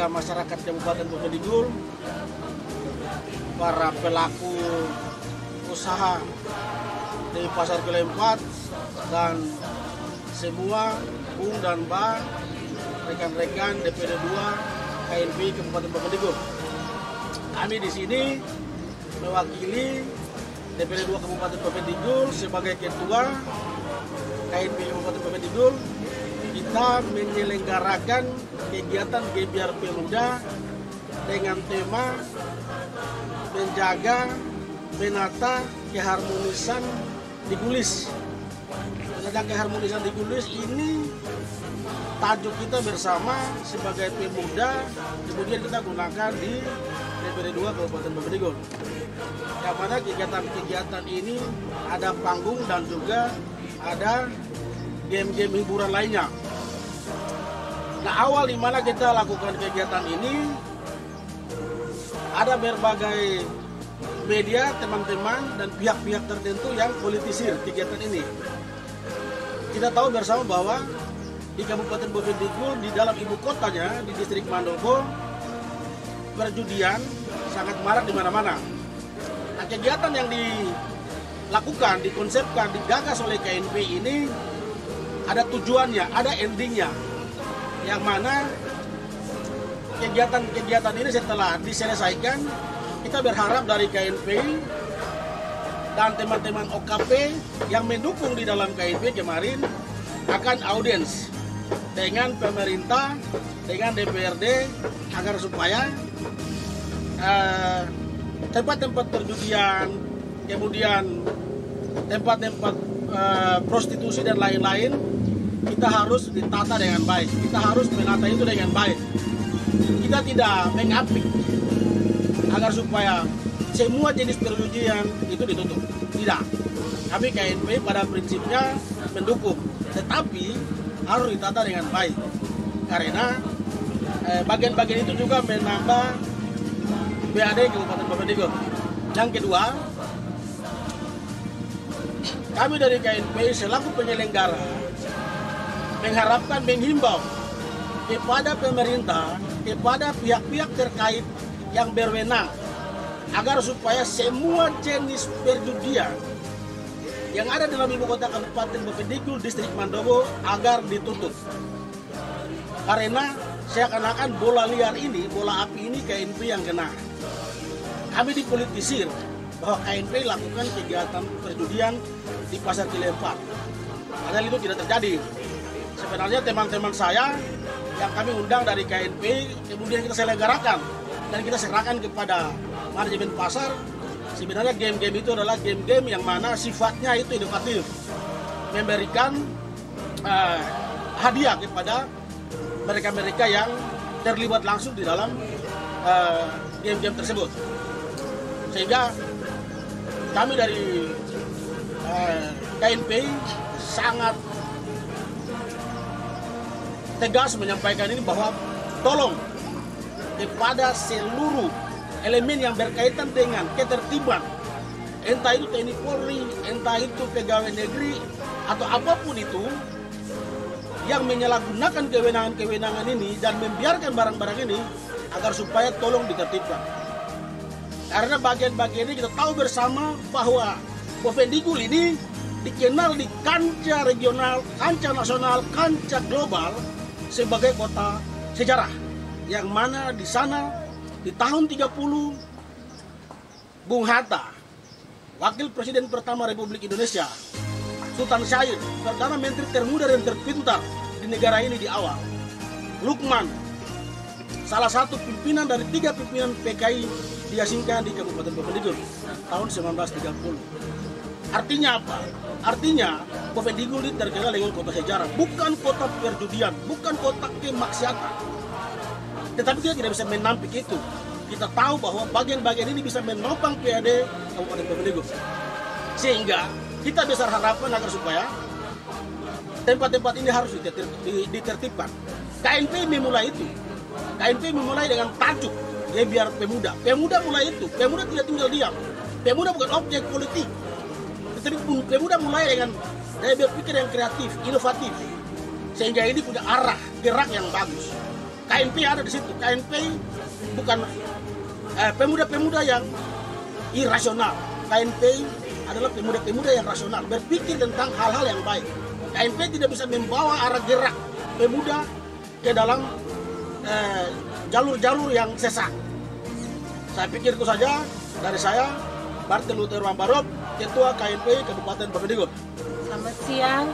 warga masyarakat Kabupaten Bovendigul, para pelaku usaha di Pasar Kelempat, dan semua Bung dan Mbak, rekan-rekan DPD 2 KNP Kabupaten Bovendigul. Kami di sini mewakili DPD 2 Kabupaten Bovendigul sebagai ketua KNP Kabupaten Bovendigul. Kita menyelenggarakan kegiatan GBR Pemuda dengan tema menjaga, menata keharmonisan di Gulis. Menjaga keharmonisan di Gulis ini tajuk kita bersama sebagai pemuda, kemudian kita gunakan di DPD 2 Kabupaten Bovendigul. Yang mana kegiatan-kegiatan ini ada panggung dan juga ada game-game hiburan lainnya. Nah, awal di mana kita lakukan kegiatan ini, ada berbagai media, teman-teman, dan pihak-pihak tertentu yang politisir kegiatan ini. Kita tahu bersama bahwa di Kabupaten Bovendigul, di dalam ibu kotanya, di distrik Mandobo, perjudian sangat marak di mana-mana. Nah, kegiatan yang dilakukan, dikonsepkan, digagas oleh KNP ini ada tujuannya, ada endingnya. Yang mana kegiatan-kegiatan ini setelah diselesaikan, kita berharap dari KNP dan teman-teman OKP yang mendukung di dalam KNP kemarin akan audiens dengan pemerintah, dengan DPRD, agar supaya tempat-tempat perjudian, kemudian tempat-tempat prostitusi dan lain-lain, kita harus ditata dengan baik. Kita harus menata itu dengan baik. Kita tidak mengapik agar supaya semua jenis perjudian itu ditutup. Tidak. Kami KNP pada prinsipnya mendukung, tetapi harus ditata dengan baik. Karena bagian-bagian itu juga menambah BAD Kabupaten Bovendigul. Yang kedua, kami dari KNP selaku penyelenggara mengharapkan, menghimbau kepada pemerintah, kepada pihak-pihak terkait yang berwenang, agar supaya semua jenis perjudian yang ada dalam ibu kota Kabupaten Bovendigul, distrik Mandobo, agar ditutup. Karena seakan-akan bola liar ini, bola api ini KNP yang kena. Kami dipolitisir bahwa KNP lakukan kegiatan perjudian di Pasar Kelempat. Padahal itu tidak terjadi. Sebenarnya teman-teman saya yang kami undang dari KNP, kemudian kita selenggarakan dan kita serahkan kepada manajemen pasar. Sebenarnya game-game itu adalah game-game yang mana sifatnya itu inovatif, memberikan hadiah kepada mereka-mereka yang terlibat langsung di dalam game-game tersebut. Sehingga kami dari KNP sangat tegas menyampaikan ini, bahwa tolong kepada seluruh elemen yang berkaitan dengan ketertiban, entah itu TNI Polri, entah itu pegawai negeri, atau apapun itu yang menyalahgunakan kewenangan-kewenangan ini dan membiarkan barang-barang ini, agar supaya tolong ditertibkan. Karena bagian-bagian ini kita tahu bersama bahwa Bovendigul ini dikenal di kancah regional, kancah nasional, kancah global sebagai kota sejarah, yang mana di sana di tahun 30 Bung Hatta, Wakil Presiden pertama Republik Indonesia, Sultan Syahir, pertama menteri termuda dan terpintar di negara ini di awal, Lukman, salah satu pimpinan dari 3 pimpinan PKI, diasingkan di Kabupaten Bovendigul tahun 1930. Artinya apa? Artinya Bovendigul ini terkenal dengan kota sejarah, bukan kota perjudian, bukan kota kemaksiatan. Tetapi kita tidak bisa menampik itu. Kita tahu bahwa bagian-bagian ini bisa menopang PAD Kabupaten Bovendigul. Sehingga kita besar harapan agar supaya tempat-tempat ini harus ditertibkan. KNP memulai itu. KNP memulai dengan tajuk GBR Pemuda. Pemuda mulai itu. Pemuda tidak tinggal diam. Pemuda bukan objek politik. Tetapi Pemuda mulai dengan daya berpikir yang kreatif, inovatif. Sehingga ini punya arah gerak yang bagus. KNP ada di situ. KNP bukan pemuda-pemuda yang irasional. KNP adalah pemuda-pemuda yang rasional, berpikir tentang hal-hal yang baik. KNP tidak bisa membawa arah gerak pemuda ke dalam jalur-jalur yang sesat. Saya pikir itu saja dari saya, Martin Luther Wambarok, Ketua KNP Kabupaten Bovendigul. Selamat siang,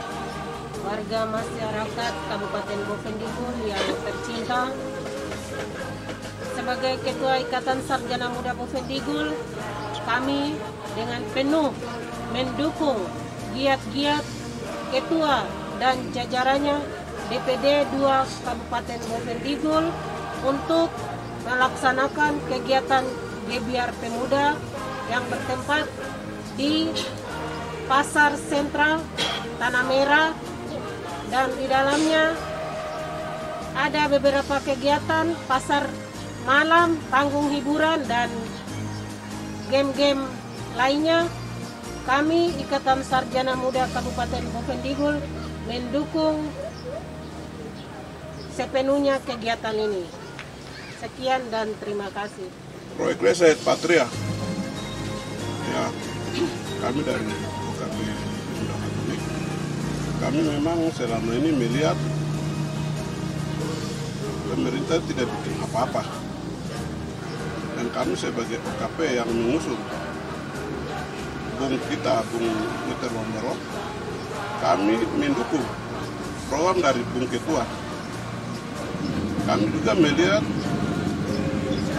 warga masyarakat Kabupaten Bovendigul yang tercinta. Sebagai Ketua Ikatan Sarjana Muda Bovendigul, kami dengan penuh mendukung giat-giat Ketua dan jajarannya DPD 2 Kabupaten Bovendigul untuk melaksanakan kegiatan Gebiar Pemuda yang bertempat di Pasar Sentral Tanah Merah, dan di dalamnya ada beberapa kegiatan pasar malam, panggung hiburan, dan game-game lainnya. Kami Ikatan Sarjana Muda Kabupaten Bovendigul mendukung sepenuhnya kegiatan ini. Sekian dan terima kasih. Proyek Reset Patria. Ya, kami dari OKP Pemuda Katolik, kami memang selama ini melihat pemerintah tidak bikin apa-apa. Dan kami sebagai OKP yang mengusung Bung Luther Wambarok, kami mendukung program dari Bung Ketua. Kami juga melihat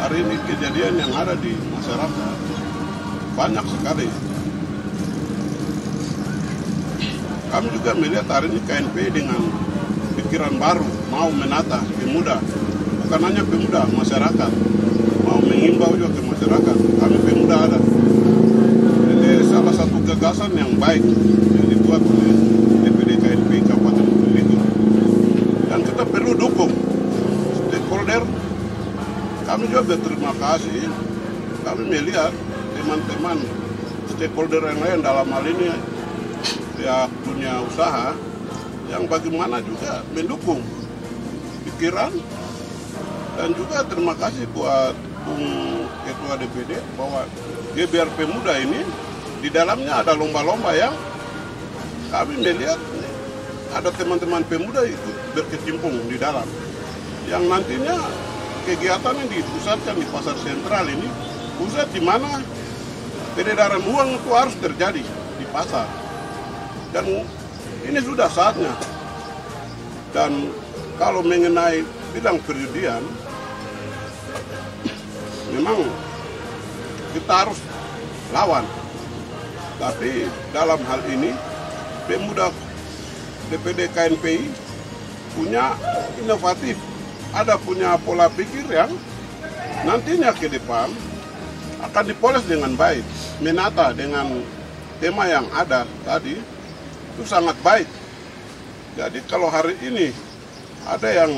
hari ini kejadian yang ada di masyarakat banyak sekali. Kami juga melihat hari ini KNP dengan pikiran baru, mau menata pemuda, bukan hanya pemuda, masyarakat, mau mengimbau juga ke masyarakat. Kami pemuda ada. Jadi salah satu gagasan yang baik yang dibuat oleh DPD KNP Kabupaten Bovendigul, dan kita perlu dukung stakeholder. Kami juga berterima kasih, kami melihat teman-teman stakeholder yang lain dalam hal ini pihak dunia usaha yang bagaimana juga mendukung pikiran, dan juga terima kasih buat Bung Ketua DPD bahwa Gebiar Pemuda ini di dalamnya ada lomba-lomba yang kami melihat ada teman-teman pemuda ikut berkecimpung di dalam, yang nantinya kegiatan yang dipusatkan di pasar sentral ini, pusat di mana peredaran uang itu harus terjadi di pasar. Dan ini sudah saatnya. Dan kalau mengenai bidang perjudian, memang kita harus lawan. Tapi dalam hal ini, pemuda DPD KNPI punya inovatif, ada punya pola pikir yang nantinya ke depan akan dipoles dengan baik, menata dengan tema yang ada tadi itu sangat baik. Jadi kalau hari ini ada yang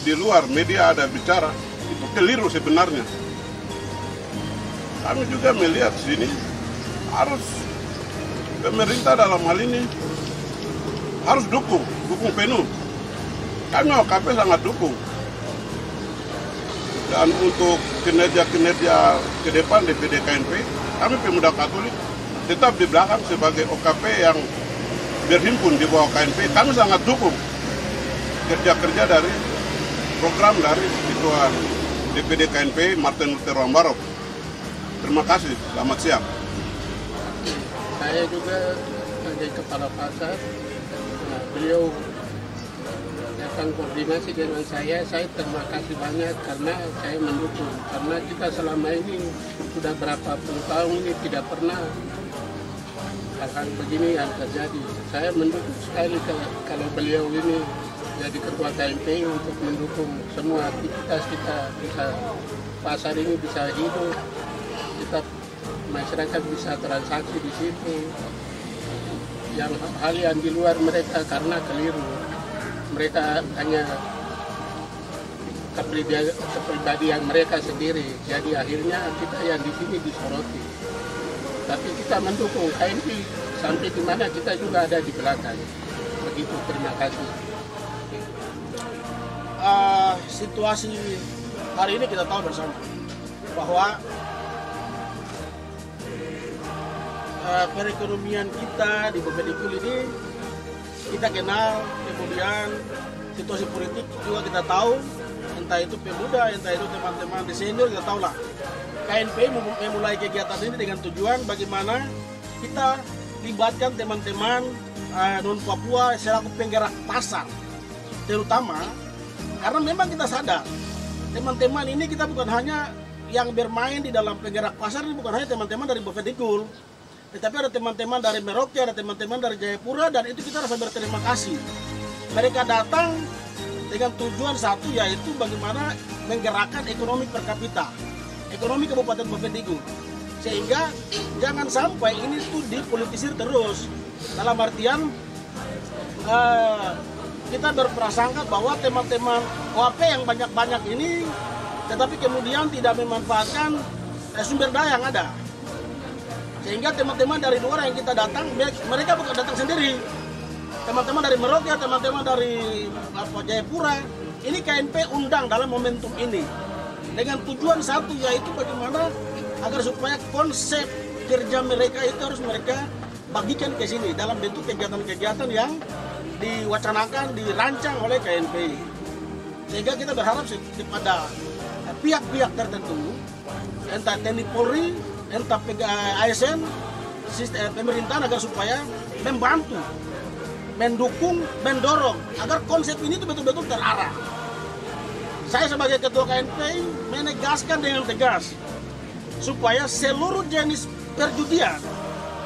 di luar media ada bicara, itu keliru sebenarnya. Kami juga melihat sini harus pemerintah dalam hal ini harus dukung penuh. Kami OKP sangat dukung. Dan untuk kinerja-kinerja ke depan DPD KNP, kami Pemuda Katolik tetap di belakang sebagai OKP yang berhimpun di bawah KNP. Kami sangat dukung kerja-kerja dari program dari Ketua DPD KNP Martin Luther Wambarok. Terima kasih, selamat siang. Saya juga sebagai kepala pasar, beliau datang koordinasi dengan saya terima kasih banyak karena saya mendukung. Karena kita selama ini sudah berapa puluh tahun ini tidak pernah hal-hal begini yang terjadi. Saya mendukung sekali kalau beliau ini jadi ketua KNP untuk mendukung semua aktivitas kita, bisa pasar ini bisa hidup, kita masyarakat bisa transaksi di situ. Yang hal yang di luar mereka karena keliru, mereka hanya kepribadian mereka sendiri. Jadi akhirnya kita yang di sini disoroti. Tapi kita mendukung KNP sampai di mana kita juga ada di belakang. Begitu, terima kasih. situasi hari ini kita tahu bersama bahwa perekonomian kita di Bovendigul ini kita kenal, kemudian situasi politik juga kita tahu, entah itu pemuda, entah itu teman-teman di senior, kita tahu lah. KNPI memulai kegiatan ini dengan tujuan bagaimana kita libatkan teman-teman non-Papua selaku penggerak pasar, terutama karena memang kita sadar teman-teman ini kita bukan hanya yang bermain di dalam penggerak pasar ini, bukan hanya teman-teman dari Bovendigul, tetapi ada teman-teman dari Merauke, ada teman-teman dari Jayapura, dan itu kita harus berterima kasih. Mereka datang dengan tujuan satu, yaitu bagaimana menggerakkan ekonomi per kapita, ekonomi Kabupaten Bovendigul, sehingga jangan sampai ini tuh dipolitisir terus. Dalam artian kita berprasangka bahwa teman-teman OAP yang banyak-banyak ini, tetapi kemudian tidak memanfaatkan sumber daya yang ada. Sehingga teman-teman dari luar yang kita datang, mereka bukan datang sendiri. Teman-teman dari Merauke, teman-teman dari Jayapura, ini KNP undang dalam momentum ini. Dengan tujuan satu, yaitu bagaimana agar supaya konsep kerja mereka itu harus mereka bagikan ke sini dalam bentuk kegiatan-kegiatan yang diwacanakan, dirancang oleh KNPI. Sehingga kita berharap kepada pihak-pihak tertentu, entah TNI Polri, entah ASN, pemerintah, agar supaya membantu, mendukung, mendorong agar konsep ini itu betul-betul terarah. Saya sebagai ketua KNPI menegaskan dengan tegas supaya seluruh jenis perjudian,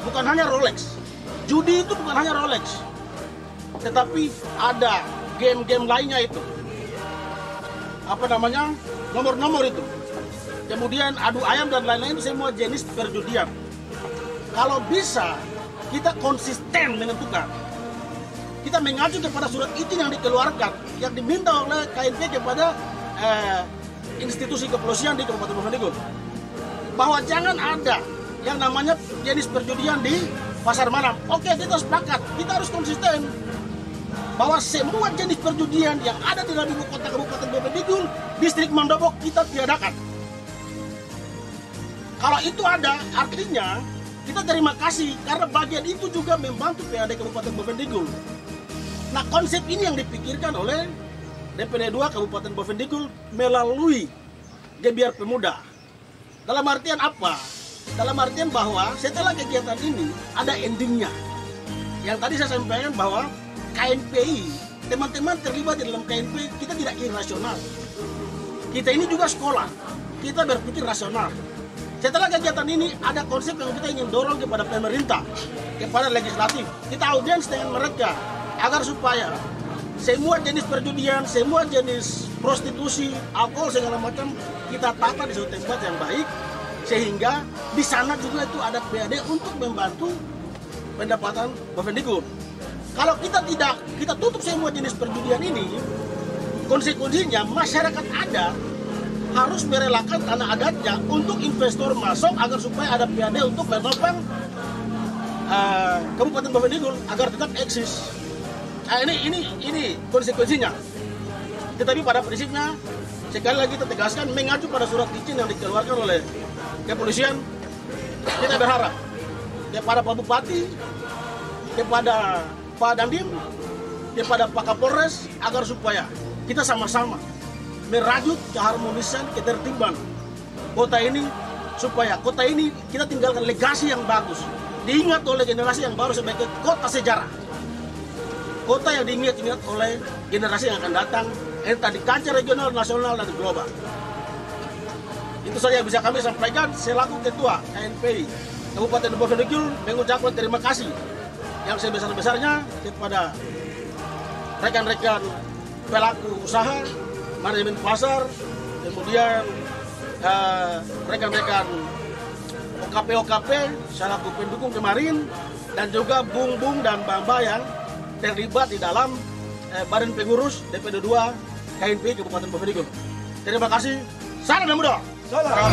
bukan hanya Rolex, judi itu bukan hanya Rolex, tetapi ada game-game lainnya itu, nomor-nomor itu, kemudian adu ayam dan lain-lain, semua jenis perjudian. Kalau bisa kita konsisten menentukan, kita mengacu kepada surat izin yang dikeluarkan, yang diminta oleh KNP kepada institusi kepolisian di Kabupaten Bovendigul, bahwa jangan ada yang namanya jenis perjudian di pasar malam. Oke, kita sepakat, kita harus konsisten bahwa semua jenis perjudian yang ada di dalam ibu kota Kabupaten Bovendigul, distrik Mandopok, kita tiadakan. Kalau itu ada, artinya kita terima kasih karena bagian itu juga membantu PAD Kabupaten Bovendigul. Nah, konsep ini yang dipikirkan oleh DPD 2 Kabupaten Bovendigul melalui Gebiar Pemuda. Dalam artian apa? Dalam artian bahwa setelah kegiatan ini ada endingnya. Yang tadi saya sampaikan bahwa KNPI, teman-teman terlibat di dalam KNPI, kita tidak irasional. Kita ini juga sekolah, kita berpikir rasional. Setelah kegiatan ini ada konsep yang kita ingin dorong kepada pemerintah, kepada legislatif. Kita audiens dengan mereka agar supaya semua jenis perjudian, semua jenis prostitusi, alkohol segala macam kita tata di suatu tempat yang baik, sehingga di sana juga itu ada PAD untuk membantu pendapatan Bovendigul. Kalau kita tutup semua jenis perjudian ini, konsekuensinya masyarakat adat harus merelakan tanah adatnya untuk investor masuk agar supaya ada PAD untuk menopang Kabupaten Bovendigul agar tetap eksis. Nah, ini konsekuensinya. Tetapi pada prinsipnya sekali lagi kita tegaskan mengacu pada surat izin yang dikeluarkan oleh kepolisian. Kita berharap kepada Pak Bupati, kepada Pak Dandim, kepada Pak Kapolres agar supaya kita sama-sama merajut keharmonisan, ketertiban kota ini, supaya kota ini kita tinggalkan legasi yang bagus, diingat oleh generasi yang baru sebagai kota sejarah, kota yang diingat-ingat oleh generasi yang akan datang, entah di kancah regional, nasional, dan global. Itu saja yang bisa kami sampaikan selaku Ketua KNPI Kabupaten Bovendigul, mengucapkan terima kasih yang sebesar-besarnya kepada rekan-rekan pelaku usaha, manajemen pasar, kemudian rekan-rekan OKP selaku pendukung kemarin, dan juga Bung dan Bamba yang terlibat di dalam Badan Pengurus DPD 2 KNPI Kabupaten Bovendigul. Terima kasih. Salam Muda. Salam.